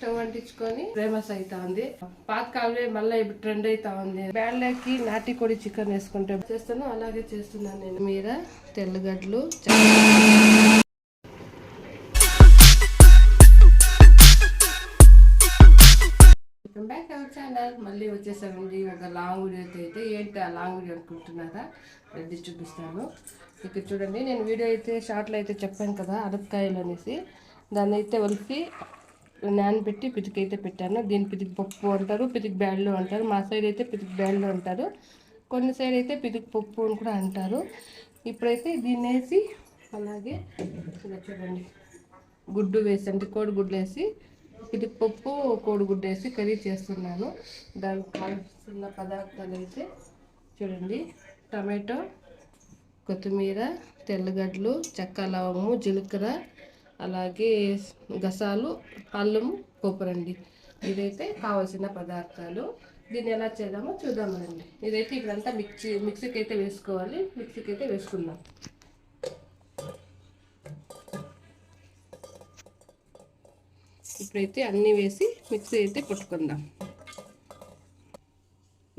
Stove అంటించుకొని famous అవుతా ఉంది. పాతకాలమే మళ్ళీ ఇప్పుడు ట్రెండ్ అవుతా ఉంది. బ్యాళ్ళకి నాటి కోడి చికెన్ వేసుకుంటే చేస్తాను, అలాగే చేస్తున్నాను నేను. మీద తెల్లగడ్డలు, బ్యాక్ అవర్ ఛానల్ మళ్ళీ వచ్చేసామండి. ఒక లాంగ్ వీడియో అయితే ఏంటి ఆ లాంగ్ వీడియో అనుకుంటున్నారా, రెడ్డి చూపిస్తాను. ఇక్కడ చూడండి, నేను వీడియో అయితే షార్ట్లో అయితే చెప్పాను కదా అరటికాయలు అనేసి. దాన్ని అయితే ఒలిసి నానబెట్టి పితికైతే పెట్టాను. దీని పితికి పప్పు అంటారు, పితికి బ్యాళ్ళు అంటారు. మా సైడ్ అయితే పితికి బ్యాళ్ళు అంటారు, కొన్ని సైడ్ అయితే పితికి పప్పు అని కూడా అంటారు. ఇప్పుడైతే దీన్ని వేసి అలాగే చూడండి గుడ్డు వేసి, అంటే కోడిగుడ్లు వేసి పితికి పప్పు కోడిగుడ్డు వేసి కర్రీ చేస్తున్నాను. దానికి కావాల్సిన పదార్థాలు అయితే చూడండి, టమాటో, కొత్తిమీర, తెల్లగడ్డలు, చెక్క, లవంగము, జీలకర్ర, అలాగే గసాలు, అల్లము, కొబ్బరండి. ఇదైతే కావాల్సిన పదార్థాలు. దీన్ని ఎలా చేద్దామో చూద్దామండి. ఇదైతే ఇప్పుడంతా మిక్సీకి అయితే వేసుకోవాలి. మిక్సీకి అయితే వేసుకుందాం. ఇప్పుడైతే అన్నీ వేసి మిక్సీ అయితే పట్టుకుందాం.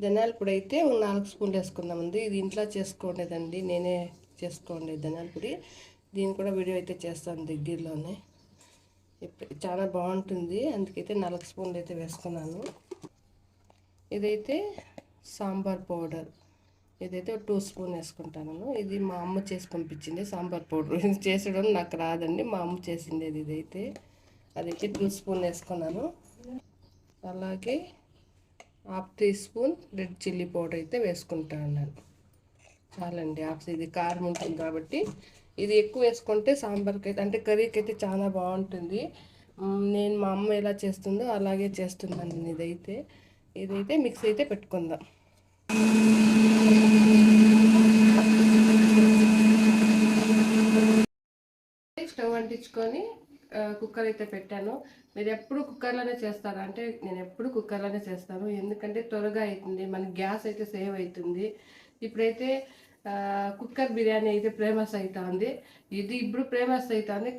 ధనియాల పొడి అయితే 4 స్పూన్లు వేసుకుందామండి. ఇది ఇంట్లో చేసుకోండేదండి, నేనే చేసుకోండి ధనియాల పొడి. దీన్ని కూడా వీడియో అయితే చేస్తాను దగ్గరలోనే. ఇప్పుడు చాలా బాగుంటుంది, అందుకైతే 4 స్పూన్లు అయితే వేసుకున్నాను. ఇదైతే సాంబార్ పౌడర్, ఇదైతే 2 స్పూన్ వేసుకుంటాను. ఇది మా అమ్మ చేసి పంపించింది సాంబార్ పౌడర్. ఇది చేసడం నాకు రాదండి, మా అమ్మ చేసింది. ఇదైతే అదైతే 2 స్పూన్ వేసుకున్నాను. అలాగే 1/2 teaspoon red chilli powder అయితే వేసుకుంటాను. చాలండి, ఇది కారం ఉంటుంది కాబట్టి. ఇది ఎక్కువ వేసుకుంటే సాంబార్కి అయితే, అంటే కర్రీకి అయితే చాలా బాగుంటుంది. నేను మా అమ్మ ఎలా చేస్తుందో అలాగే చేస్తున్నాను నేను. ఇదైతే మిక్స్ అయితే పెట్టుకుందాం. స్టవ్ అంటించుకొని కుక్కర్ అయితే పెట్టాను. మీరు ఎప్పుడు కుక్కర్లోనే చేస్తారా అంటే, నేను ఎప్పుడు కుక్కర్లోనే చేస్తాను. ఎందుకంటే త్వరగా అవుతుంది, మనకి గ్యాస్ అయితే సేవ్ అవుతుంది. ఇప్పుడైతే కుక్కర్ బిర్యానీ అయితే ఫేమస్ అవుతుంది. ఇది ఇప్పుడు ఫేమస్ అవుతుంది,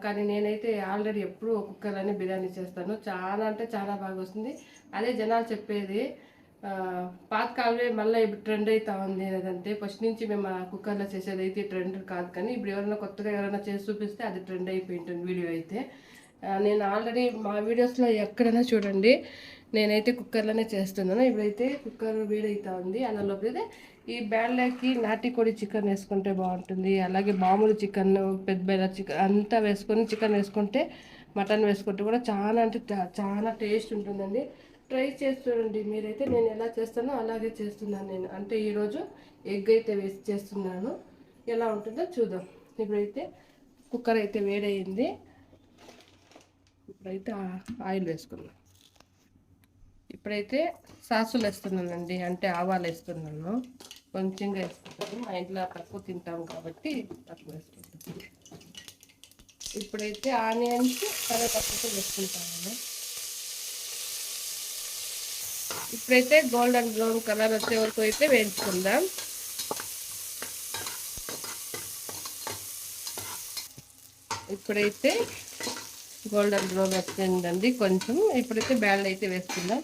కానీ నేనైతే ఆల్రెడీ ఎప్పుడు కుక్కర్లోనే బిర్యానీ చేస్తాను. చాలా అంటే చాలా బాగా వస్తుంది. అదే జనాలు చెప్పేది, పాతకాలమే మళ్ళీ ఇప్పుడు ట్రెండ్ అవుతా ఉంది అదంటే. ఫస్ట్ నుంచి మేము కుక్కర్లో చేసేది అయితే ట్రెండ్ కాదు, కానీ ఇప్పుడు ఎవరైనా కొత్తగా ఎవరైనా చేసి చూపిస్తే అది ట్రెండ్ అయిపోయి ఉంటుంది వీడియో అయితే. నేను ఆల్రెడీ మా వీడియోస్లో ఎక్కడైనా చూడండి, నేనైతే కుక్కర్లోనే చేస్తున్నాను. ఇప్పుడైతే కుక్కర్ వేడవుతా ఉంది. అందులోపైతే ఈ బ్యాళ్ళకి నాటి కోడి చికెన్ వేసుకుంటే బాగుంటుంది. అలాగే మామూలు చికెన్, పెద్ద బెల్ల చికెన్ అంతా వేసుకొని చికెన్ వేసుకుంటే, మటన్ వేసుకుంటే కూడా చాలా అంటే చాలా టేస్ట్ ఉంటుందండి. ట్రై చేసి చూడండి మీరైతే. నేను ఎలా చేస్తానో అలాగే చేస్తున్నాను నేను. అంటే ఈరోజు ఎగ్ అయితే వేసి చేస్తున్నాను, ఎలా ఉంటుందో చూద్దాం. ఇప్పుడైతే కుక్కర్ అయితే వేడయింది. ఇప్పుడైతే ఆయిల్ వేసుకున్నాం. ఇప్పుడైతే సాసులు వేస్తున్నానండి, అంటే ఆవాలు వేస్తున్నాను. కొంచెంగా వేసుకుంటాను, మా ఇంట్లో తక్కువ తింటాం కాబట్టి తక్కువ వేసుకుంటాం. ఇప్పుడైతే ఆనియన్స్, కరివేపాకు వేసుకుంటాను. ఇప్పుడైతే గోల్డెన్ బ్రౌన్ కలర్ వచ్చే వరకు అయితే వేయించుకుందాం. ఇప్పుడైతే గోల్డెన్ బ్రౌన్ వచ్చిందండి కొంచెం. ఇప్పుడైతే బ్యాళ్ళు అయితే వేసుకుందాం.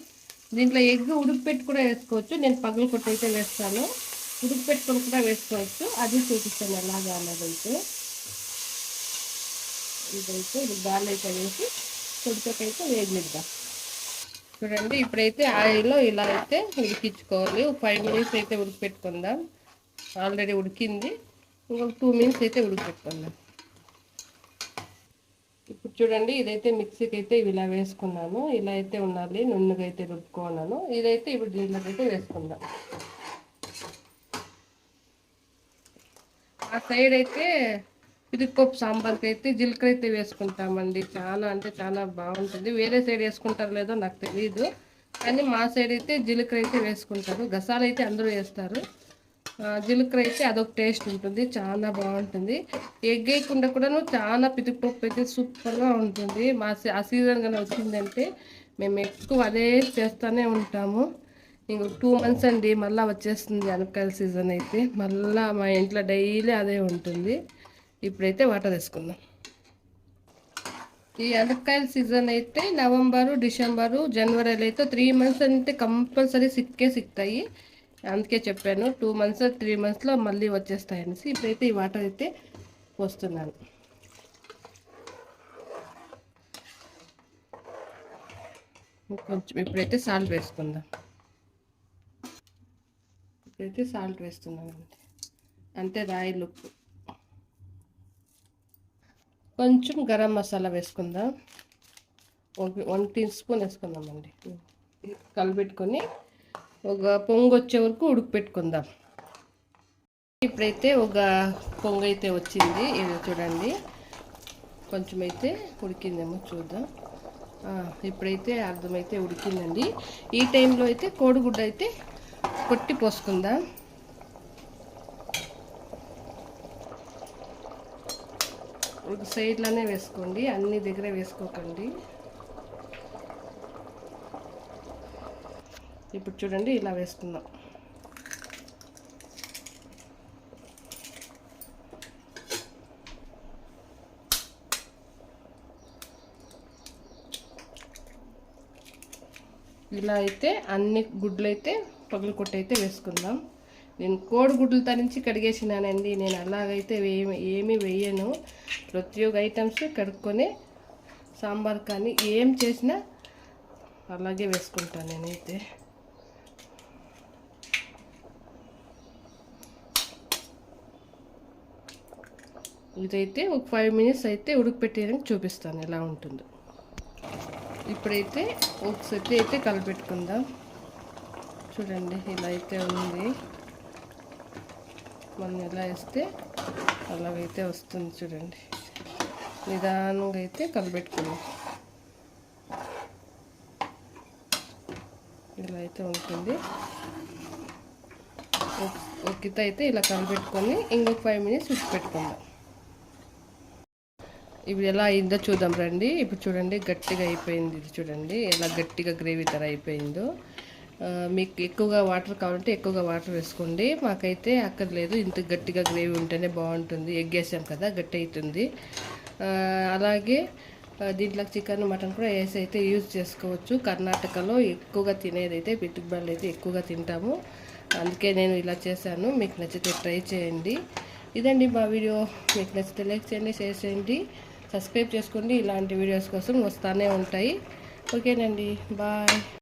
దీంట్లో ఎగ్ ఉడికిపెట్టి కూడా వేసుకోవచ్చు, నేను పగలు కొట్టి అయితే వేస్తాను. ఉడికిపెట్టుకొని కూడా వేసుకోవచ్చు, అది చూపిస్తాను ఎలాగా అన్నదైతే. ఇదైతే బ్యాళ్ళు అయితే వేసి కొద్దిసేపైతే వేగిద్దాం. చూడండి, ఇప్పుడైతే ఆయిల్లో ఇలా అయితే ఉడికించుకోవాలి. 5 మినిట్స్ అయితే ఉడికిపెట్టుకుందాం. ఆల్రెడీ ఉడికింది, ఇంకొక 2 మినిట్స్ అయితే ఉడికిపెట్టుకుందాం. ఇప్పుడు చూడండి, ఇదైతే మిక్సీకి అయితే ఇలా వేసుకున్నాను. ఇలా అయితే ఉండాలి, నున్నగా అయితే రుబ్బుకున్నాను. ఇదైతే ఇప్పుడు దీంట్లోకి అయితే వేసుకుందాం. ఆ సైడ్ అయితే పిరిపప్పు సాంబార్కి అయితే జీలకర్ర అయితే వేసుకుంటామండి. చాలా అంటే చాలా బాగుంటుంది. వేరే సైడ్ వేసుకుంటారు లేదో నాకు తెలియదు, కానీ మా సైడ్ అయితే జీలకర్ర అయితే వేసుకుంటారు. గసాలు అయితే అందరూ వేస్తారు, జీలకర్ర అయితే అదొక టేస్ట్ ఉంటుంది, చాలా బాగుంటుంది. ఎగ్ వేయకుండా కూడాను చాలా పితికిపప్పు అయితే సూపర్గా ఉంటుంది. ఆ సీజన్ కానీ వచ్చిందంటే మేము ఎక్కువ అదే చేస్తూనే ఉంటాము. ఇంకొక 2 మంత్స్ అండి, మళ్ళీ వచ్చేస్తుంది అనపకాయల సీజన్ అయితే. మళ్ళీ మా ఇంట్లో డైలీ అదే ఉంటుంది. ఇప్పుడైతే వాటర్ వేసుకుందాం. ఈ అనపకాయల సీజన్ అయితే నవంబరు, డిసెంబరు, జనవరిలో అయితే 3 మంత్స్ అంటే కంపల్సరీ సిక్తాయి. అందుకే చెప్పాను 2 మంత్స్ 3 మంత్స్లో మళ్ళీ వచ్చేస్తాయి అనేసి. ఇప్పుడైతే ఈ వాటర్ అయితే పోస్తున్నాను. కొంచెం ఇప్పుడైతే సాల్ట్ వేసుకుందాం. ఇప్పుడైతే సాల్ట్ వేస్తున్నానండి, అంటే రాయిలు ఉప్పు. కొంచెం గరం మసాలా వేసుకుందాం, 1 టీ స్పూన్ వేసుకుందామండి. కలిపెట్టుకొని ఒక పొంగు వచ్చే వరకు ఉడకపెట్టుకుందాం. ఇప్పుడైతే ఒక పొంగు అయితే వచ్చింది, ఇది చూడండి. కొంచెం అయితే ఉడికిందేమో చూద్దాం. ఇప్పుడైతే అర్థమైతే ఉడికిందండి. ఈ టైంలో అయితే కోడిగుడ్డు అయితే కొట్టి పోసుకుందాం. ఒక సైడ్లోనే వేసుకోండి, అన్ని దగ్గర వేసుకోకండి. ఇప్పుడు చూడండి ఇలా వేసుకుందాం. ఇలా అయితే అన్ని గుడ్లు అయితే పగులు కొట్టయితే వేసుకుందాం. నేను కోడిగుడ్లతో నుంచి కడిగేసినానండి. నేను అలాగైతే ఏమీ వేయను. ప్రతి ఒక్క ఐటమ్స్ కడుక్కొని సాంబార్ కానీ ఏం చేసినా అలాగే వేసుకుంటాను నేనైతే. ఇదైతే ఒక 5 మినిట్స్ అయితే ఉడకపెట్టేయడానికి చూపిస్తాను ఎలా ఉంటుందో. ఇప్పుడైతే ఒక సెట్ అయితే కలిపెట్టుకుందాం. చూడండి ఇలా అయితే ఉంది. మనం ఎలా వేస్తే అలాగైతే వస్తుంది చూడండి. నిదానంగా అయితే కలిపెట్టుకుందాం. ఇలా అయితే ఉంటుంది. ఒక గిత్త అయితే ఇలా కలిపెట్టుకొని ఇంకొక 5 మినిట్స్ ఉడిచిపెట్టుకుందాం. ఇప్పుడు ఎలా అయిందో చూద్దాం రండి. ఇప్పుడు చూడండి గట్టిగా అయిపోయింది. ఇది చూడండి ఎలా గట్టిగా గ్రేవీ తర అయిపోయిందో. మీకు ఎక్కువగా వాటర్ కావాలంటే ఎక్కువగా వాటర్ వేసుకోండి. మాకైతే అక్కర్లేదు, ఇంత గట్టిగా గ్రేవీ ఉంటేనే బాగుంటుంది. ఎగ్ వేసాం కదా గట్టి అవుతుంది. అలాగే దీంట్లో చికెన్ మటన్ కూడా వేసి అయితే యూజ్ చేసుకోవచ్చు. కర్ణాటకలో ఎక్కువగా తినేది అయితే పిట్టుబళ్ళు అయితే ఎక్కువగా తింటాము. అందుకే నేను ఇలా చేశాను. మీకు నచ్చితే ట్రై చేయండి. ఇదండి మా వీడియో. మీకు నచ్చితే లైక్ చేయండి, షేర్ చేయండి, సబ్స్క్రైబ్ చేసుకోండి. ఇలాంటి వీడియోస్ కోసం వస్తూనే ఉంటాయి. ఓకేనండి, బాయ్.